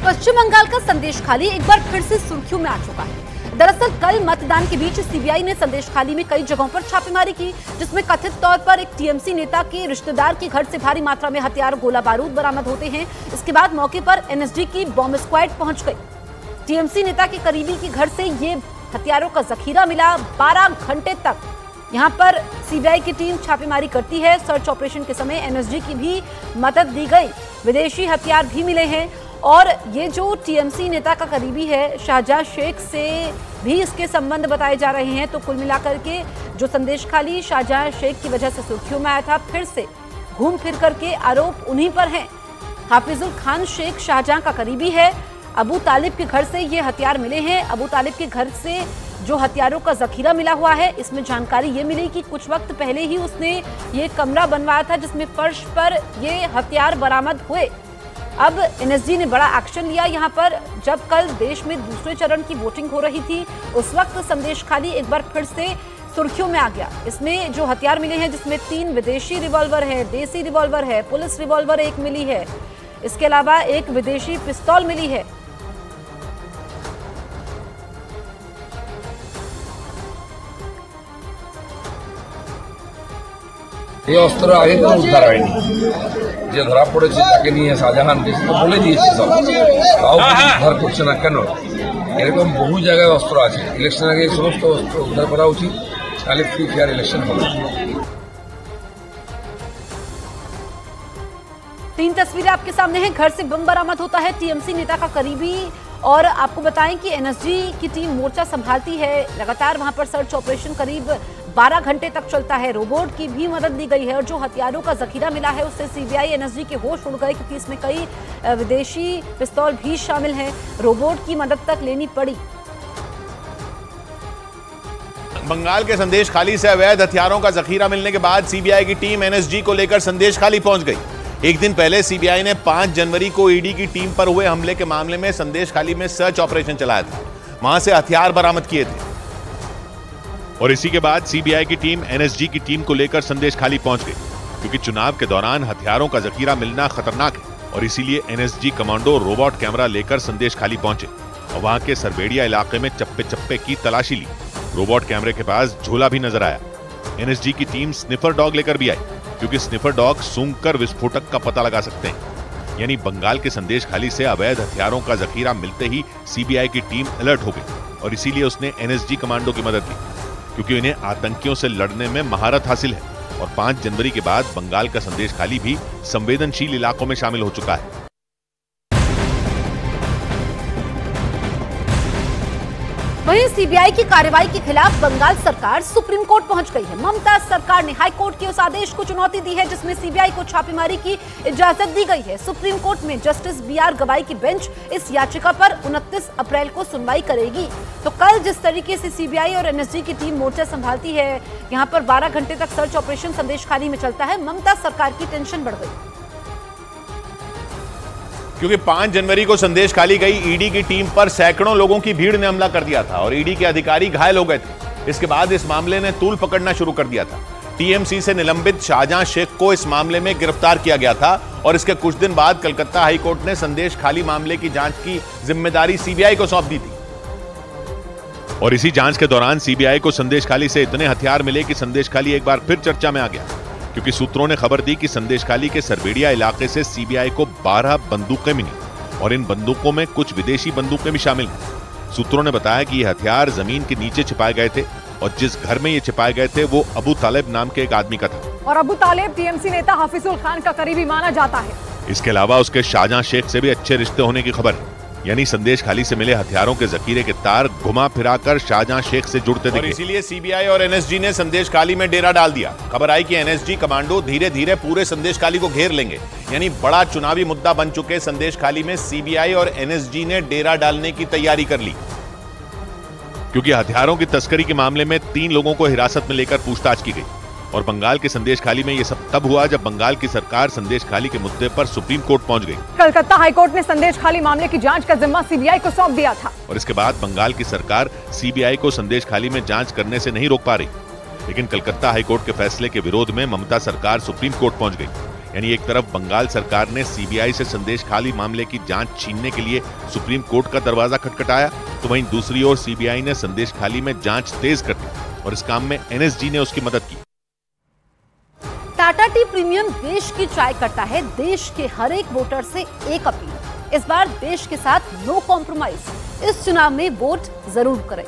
पश्चिम बंगाल का संदेशखाली एक बार फिर से सुर्खियों में आ चुका है। दरअसल कल मतदान के बीच सीबीआई ने संदेशखाली में कई जगहों पर छापेमारी की, जिसमें कथित तौर पर एक टीएमसी नेता के रिश्तेदार के घर से भारी मात्रा में हथियार गोला बारूद बरामद होते हैं। इसके बाद मौके पर एनएसजी की बॉम्ब स्क्वाड पहुंच गई। टीएमसी नेता के करीबी के घर से ये हथियारों का जखीरा मिला। 12 घंटे तक यहाँ पर सीबीआई की टीम छापेमारी करती है। सर्च ऑपरेशन के समय एनएसजी की भी मदद दी गई। विदेशी हथियार भी मिले हैं और ये जो टीएमसी नेता का करीबी है शाहजहां शेख से भी इसके संबंध बताए जा रहे हैं। तो कुल मिलाकर के जो संदेशखाली शाहजहां शेख की वजह से सुर्खियों में आया था, फिर से घूम फिर करके आरोप उन्हीं पर हैं। हाफिजुल खान शेख शाहजहां का करीबी है। अबू तालिब के घर से ये हथियार मिले हैं। अबू तालिब के घर से जो हथियारों का जखीरा मिला हुआ है, इसमें जानकारी ये मिली कि कुछ वक्त पहले ही उसने ये कमरा बनवाया था जिसमें फर्श पर ये हथियार बरामद हुए। अब एनएसजी ने बड़ा एक्शन लिया यहाँ पर। जब कल देश में दूसरे चरण की वोटिंग हो रही थी, उस वक्त संदेशखाली एक बार फिर से सुर्खियों में आ गया। इसमें जो हथियार मिले हैं, जिसमें 3 विदेशी रिवॉल्वर है, देसी रिवॉल्वर है, पुलिस रिवॉल्वर एक मिली है, इसके अलावा एक विदेशी पिस्तौल मिली है। এই অস্ত্র আগে কোনো উদ্ধার হয়নি, যে ধরা পড়েছে তাকে নিয়ে শাহজাহান দেশ তো বলে দিয়েছে সব, তাও উদ্ধার করছে না কেন? এরকম বহু জায়গায় অস্ত্র আছে। ইলেকশন আগে এই সমস্ত অস্ত্র উদ্ধার করা উচিত, তাহলে ফ্রি ফেয়ার ইলেকশন হবে। 3 तस्वीरें आपके सामने हैं। घर से बम बरामद होता है टीएमसी नेता का करीबी। और आपको बताएं कि एनएसजी की टीम मोर्चा संभालती है। लगातार वहां पर सर्च ऑपरेशन करीब 12 घंटे तक चलता है। रोबोट की भी मदद दी गई है और जो हथियारों का जखीरा मिला है उससे सीबीआई एनएसजी के होश उड़ गए, क्योंकि इसमें कई विदेशी पिस्तौल भी शामिल हैं। रोबोट की मदद तक लेनी पड़ी। बंगाल के संदेशखाली से अवैध हथियारों का जखीरा मिलने के बाद सीबीआई की टीम एनएसजी को लेकर संदेशखाली पहुंच गई। एक दिन पहले सीबीआई ने 5 जनवरी को ईडी की टीम पर हुए हमले के मामले में संदेशखाली में सर्च ऑपरेशन चलाया था। वहां से हथियार बरामद किए थे और इसी के बाद सीबीआई की टीम एनएसजी की टीम को लेकर संदेशखाली पहुंच गई, क्योंकि चुनाव के दौरान हथियारों का जखीरा मिलना खतरनाक है और इसीलिए एनएसजी कमांडो रोबोट कैमरा लेकर संदेशखाली पहुंचे और वहां के सरबेड़िया इलाके में चप्पे चप्पे की तलाशी ली। रोबोट कैमरे के पास झोला भी नजर आया। एनएसजी की टीम स्निफर डॉग लेकर भी आई, क्योंकि स्निफर डॉग सूंघकर विस्फोटक का पता लगा सकते हैं। यानी बंगाल के संदेशखाली से अवैध हथियारों का जखीरा मिलते ही सीबीआई की टीम अलर्ट हो गई और इसीलिए उसने एनएसजी कमांडो की मदद ली, क्योंकि उन्हें आतंकियों से लड़ने में महारत हासिल है। और 5 जनवरी के बाद बंगाल का संदेशखाली भी संवेदनशील इलाकों में शामिल हो चुका है। वहीं सीबीआई की कार्रवाई के खिलाफ बंगाल सरकार सुप्रीम कोर्ट पहुंच गई है। ममता सरकार ने हाई कोर्ट के उस आदेश को चुनौती दी है जिसमें सीबीआई को छापेमारी की इजाजत दी गई है। सुप्रीम कोर्ट में जस्टिस बीआर गवाई की बेंच इस याचिका पर 29 अप्रैल को सुनवाई करेगी। तो कल जिस तरीके से सीबीआई और एनएसजी की टीम मोर्चा संभालती है, यहाँ पर 12 घंटे तक सर्च ऑपरेशन संदेशखाली में चलता है, ममता सरकार की टेंशन बढ़ गई, क्योंकि 5 जनवरी को संदेशखाली गई ईडी की टीम पर सैकड़ों लोगों की भीड़ ने हमला कर दिया था और ईडी के अधिकारी घायल हो गए थे। इसके बाद इस मामले ने तूल पकड़ना शुरू कर दिया था। टीएमसी से निलंबित शाहजहां शेख को इस मामले में गिरफ्तार किया गया था और इसके कुछ दिन बाद कलकत्ता हाईकोर्ट ने संदेशखाली मामले की जांच की जिम्मेदारी सीबीआई को सौंप दी थी। और इसी जांच के दौरान सीबीआई को संदेशखाली से इतने हथियार मिले कि संदेशखाली एक बार फिर चर्चा में आ गया, क्योंकि सूत्रों ने खबर दी कि संदेशखाली के सरबेड़िया इलाके से सीबीआई को 12 बंदूकें मिली और इन बंदूकों में कुछ विदेशी बंदूकें भी शामिल हैं। सूत्रों ने बताया कि ये हथियार जमीन के नीचे छिपाए गए थे और जिस घर में ये छिपाए गए थे वो अबू तालिब नाम के एक आदमी का था। और अबू तालिब टीएमसी नेता हाफिजुल खान का करीबी माना जाता है। इसके अलावा उसके शाहजहां शेख से भी अच्छे रिश्ते होने की खबर है। यानी संदेशखाली से मिले हथियारों के जखीरे के तार घुमा फिराकर शाहजहां शेख से जुड़ते दिखे। इसीलिए सीबीआई और एनएसजी ने संदेशखाली में डेरा डाल दिया। खबर आई कि एनएसजी कमांडो धीरे धीरे पूरे संदेशखाली को घेर लेंगे। यानी बड़ा चुनावी मुद्दा बन चुके संदेशखाली में सीबीआई और एनएसजी ने डेरा डालने की तैयारी कर ली, क्योंकि हथियारों की तस्करी के मामले में 3 लोगों को हिरासत में लेकर पूछताछ की गई। और बंगाल के संदेशखाली में यह सब तब हुआ जब बंगाल की सरकार संदेशखाली के मुद्दे पर सुप्रीम कोर्ट पहुंच गई। कलकत्ता हाईकोर्ट ने संदेशखाली मामले की जांच का जिम्मा सीबीआई को सौंप दिया था और इसके बाद बंगाल की सरकार सीबीआई को संदेशखाली में जांच करने से नहीं रोक पा रही। लेकिन कलकत्ता हाईकोर्ट के फैसले के विरोध में ममता सरकार सुप्रीम कोर्ट पहुंच गई। यानी एक तरफ बंगाल सरकार ने सीबीआई से संदेश खाली मामले की जांच छीनने के लिए सुप्रीम कोर्ट का दरवाजा खटखटाया, तो वहीं दूसरी ओर सीबीआई ने संदेश खाली में जांच तेज कर दी और इस काम में एनएसजी ने उसकी मदद की। टाटा टी प्रीमियम देश की चाय करता है देश के हर एक वोटर से एक अपील, इस बार देश के साथ नो कॉम्प्रोमाइज। इस चुनाव में वोट जरूर करें।